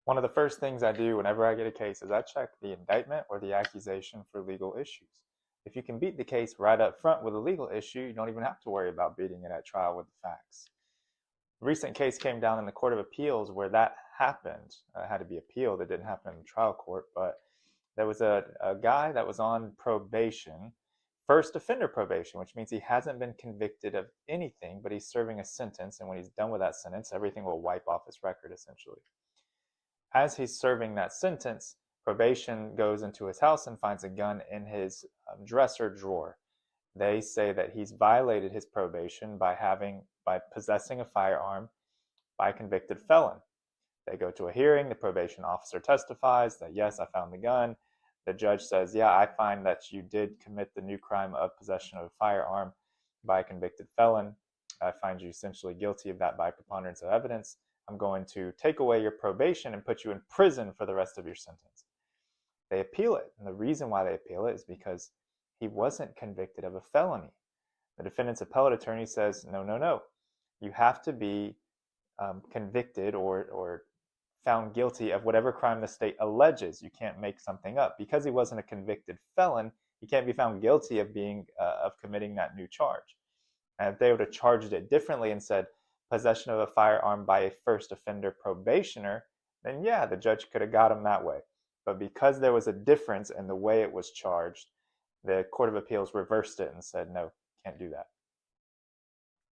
One of the first things I do whenever I get a case is I check the indictment or the accusation for legal issues. If you can beat the case right up front with a legal issue, you don't even have to worry about beating it at trial with the facts. A recent case came down in the Court of Appeals where that happened. It had to be appealed. It didn't happen in the trial court, but there was a guy that was on probation, first offender probation, which means he hasn't been convicted of anything, but he's serving a sentence. And when he's done with that sentence, everything will wipe off his record essentially. As he's serving that sentence, probation goes into his house and finds a gun in his dresser drawer. They say that he's violated his probation by possessing a firearm by a convicted felon. They go to a hearing. The probation officer testifies that, yes, I found the gun. The judge says, yeah, I find that you did commit the new crime of possession of a firearm by a convicted felon. I find you essentially guilty of that by preponderance of evidence. I'm going to take away your probation and put you in prison for the rest of your sentence. They appeal it. And the reason why they appeal it is because he wasn't convicted of a felony. The defendant's appellate attorney says, no, no, no. You have to be convicted or found guilty of whatever crime the state alleges. You can't make something up. Because he wasn't a convicted felon, he can't be found guilty of committing that new charge. And if they would have charged it differently and said possession of a firearm by a first offender probationer, then yeah, the judge could have got him that way. But because there was a difference in the way it was charged, the Court of Appeals reversed it and said, no, can't do that.